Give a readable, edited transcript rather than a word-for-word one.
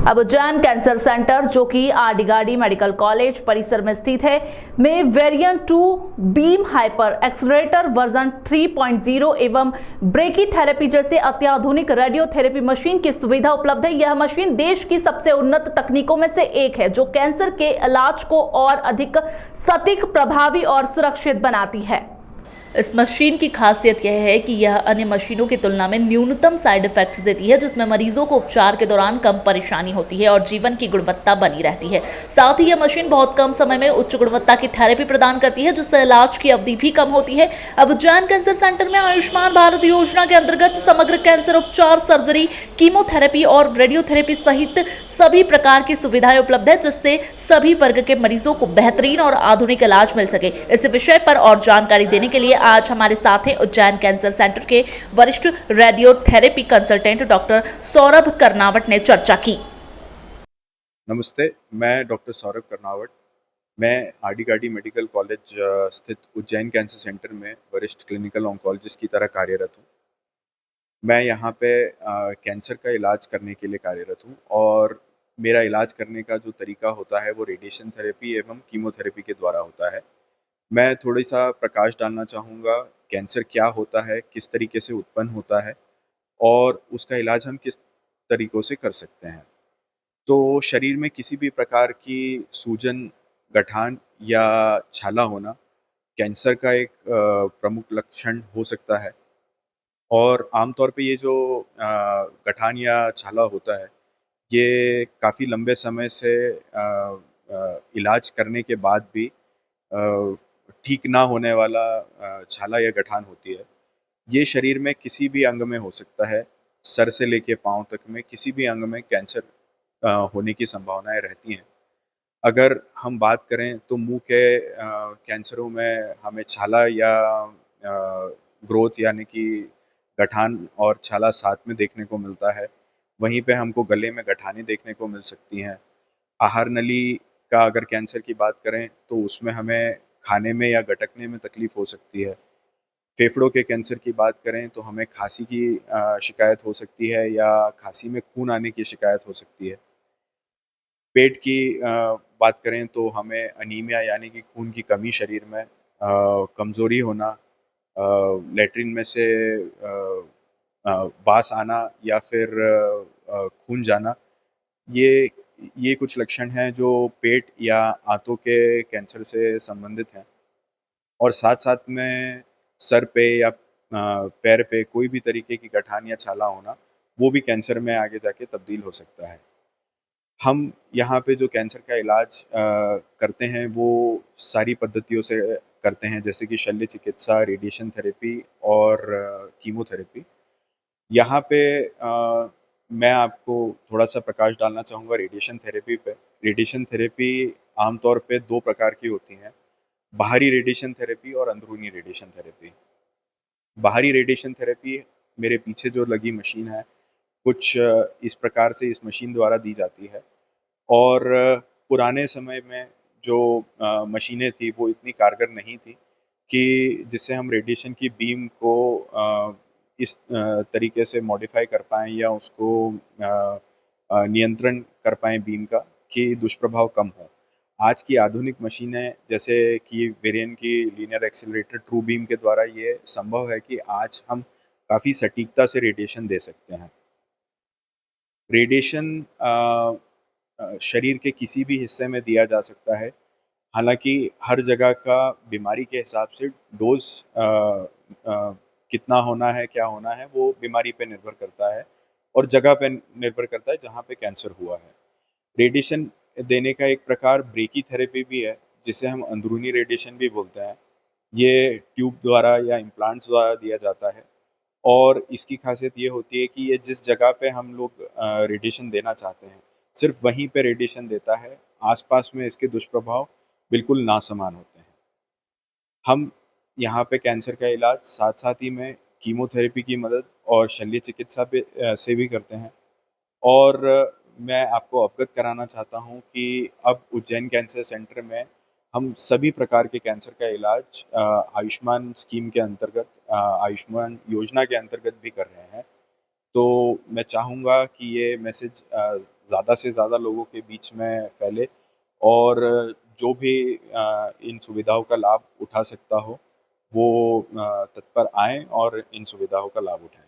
अब Ujjain cancer centre, जो कि आदिगाड़ी मेडिकल कॉलेज परिसर में स्थित है, में variant 2 beam hyper accelerator version 3.0 एवं ब्रेकीथेरेपी जैसे अत्याधुनिक रेडियोथेरेपी मशीन की सुविधा उपलब्ध है। यह मशीन देश की सबसे उन्नत तकनीकों में से एक है, जो कैंसर के इलाज को और अधिक सटीक, प्रभावी और सुरक्षित बनाती है। इस मशीन की खासियत यह है कि यह अन्य मशीनों की तुलना में न्यूनतम साइड इफेक्ट्स देती है, जिसमें मरीजों को उपचार के दौरान कम परेशानी होती है और जीवन की गुणवत्ता बनी रहती है। साथ ही यह मशीन बहुत कम समय में उच्च गुणवत्ता की थेरेपी प्रदान करती है, जिससे इलाज की अवधि भी कम होती है। अब उज्जैन कैंसर सेंटर में आयुष्मान भारत योजना के अंतर्गत समग्र कैंसर उपचार, सर्जरी, कीमोथेरेपी और रेडियोथेरेपी सहित सभी प्रकार की सुविधाएं उपलब्ध है, जिससे सभी वर्ग के मरीजों को बेहतरीन और आधुनिक इलाज मिल सके। इस विषय पर और जानकारी देने के लिए आज हमारे साथ हैं उज्जैन कैंसर सेंटर के वरिष्ठ radiotherapy consultant doctor Saurabh Karnavat ने चर्चा की। नमस्ते, मैं डॉक्टर सौरभ कर्नावट। मैं आदिगाड़ी मेडिकल कॉलेज स्थित उज्जैन कैंसर सेंटर में वरिष्ठ क्लिनिकल ऑन्कोलॉजिस्ट की तरह कार्यरत हूँ। मैं यहाँ पे कैंसर का इलाज करने के लिए कार्यरत हूँ और मेरा इलाज करने का जो तरीका होता है वो रेडिएशन थेरेपी एवं कीमोथेरेपी के द्वारा होता है। मैं थोड़ा-सा प्रकाश डालना चाहूँगा, कैंसर क्या होता है, किस तरीके से उत्पन्न होता है और उसका इलाज हम किस तरीकों से कर सकते हैं। तो शरीर में किसी भी प्रकार की सूजन, गठान या छाला होना कैंसर का एक प्रमुख लक्षण हो सकता है और आमतौर पे ये जो गठान या छाला होता है, ये काफ़ी लंबे समय से इलाज करने के बाद भी ठीक ना होने वाला छाला या गठान होती है। ये शरीर में किसी भी अंग में हो सकता है, सर से लेके पाँव तक में किसी भी अंग में कैंसर होने की संभावनाएँ रहती हैं। अगर हम बात करें तो मुँह के कैंसरों में हमें छाला या ग्रोथ यानी कि गठान और छाला साथ में देखने को मिलता है। वहीं पे हमको गले में गठानें देखने को मिल सकती हैं। आहार नली का अगर कैंसर की बात करें तो उसमें हमें खाने में या गटकने में तकलीफ़ हो सकती है। फेफड़ों के कैंसर की बात करें तो हमें खाँसी की शिकायत हो सकती है या खाँसी में खून आने की शिकायत हो सकती है। पेट की बात करें तो हमें अनीमिया यानी कि खून की कमी शरीर में, कमज़ोरी होना, लैट्रिन में से बास आना या फिर खून जाना, ये ये कुछ लक्षण हैं जो पेट या आंतों के कैंसर से संबंधित हैं। और साथ-साथ में सर पे या पैर पे कोई भी तरीके की गठान या छाला होना, वो भी कैंसर में आगे जाके तब्दील हो सकता है। हम यहाँ पे जो कैंसर का इलाज करते हैं वो सारी पद्धतियों से करते हैं, जैसे कि शल्य चिकित्सा, रेडिएशन थेरेपी और कीमोथेरेपी। यहाँ पे मैं आपको थोड़ा-सा प्रकाश डालना चाहूँगा रेडिएशन थेरेपी पे। रेडिएशन थेरेपी आमतौर पे 2 प्रकार की होती हैं, बाहरी रेडिएशन थेरेपी और अंदरूनी रेडिएशन थेरेपी। बाहरी रेडिएशन थेरेपी मेरे पीछे जो लगी मशीन है, कुछ इस प्रकार से इस मशीन द्वारा दी जाती है और पुराने समय में जो मशीनें थी वो इतनी कारगर नहीं थी कि जिससे हम रेडिएशन की बीम को इस तरीके से मॉडिफ़ाई कर पाएँ या उसको नियंत्रण कर पाएँ बीम का कि दुष्प्रभाव कम हो। आज की आधुनिक मशीनें जैसे कि वेरिएंट की लीनियर एक्सेलरेटर ट्रू बीम के द्वारा ये संभव है कि आज हम काफ़ी सटीकता से रेडिएशन दे सकते हैं। रेडिएशन शरीर के किसी भी हिस्से में दिया जा सकता है। हालाँकि हर जगह का बीमारी के हिसाब से डोज़ कितना होना है, क्या होना है, वो बीमारी पे निर्भर करता है और जगह पे निर्भर करता है जहाँ पे कैंसर हुआ है। रेडिएशन देने का एक प्रकार ब्रेकीथेरेपी भी है, जिसे हम अंदरूनी रेडिएशन भी बोलते हैं। ये ट्यूब द्वारा या इम्प्लांट्स द्वारा दिया जाता है और इसकी ख़ासियत ये होती है कि ये जिस जगह पे हम लोग रेडिएशन देना चाहते हैं, सिर्फ़ वहीं पे रेडिएशन देता है, आस-पास में इसके दुष्प्रभाव बिल्कुल नासमान होते हैं। हम यहाँ पे कैंसर का इलाज साथ-साथ ही में कीमोथेरेपी की मदद और शल्य चिकित्सा से भी करते हैं और मैं आपको अवगत कराना चाहता हूँ कि अब उज्जैन कैंसर सेंटर में हम सभी प्रकार के कैंसर का इलाज आयुष्मान स्कीम के अंतर्गत, आयुष्मान योजना के अंतर्गत भी कर रहे हैं। तो मैं चाहूँगा कि ये मैसेज ज़्यादा से ज़्यादा लोगों के बीच में फैले और जो भी इन सुविधाओं का लाभ उठा सकता हो वो तत्पर आएँ और इन सुविधाओं का लाभ उठाएँ।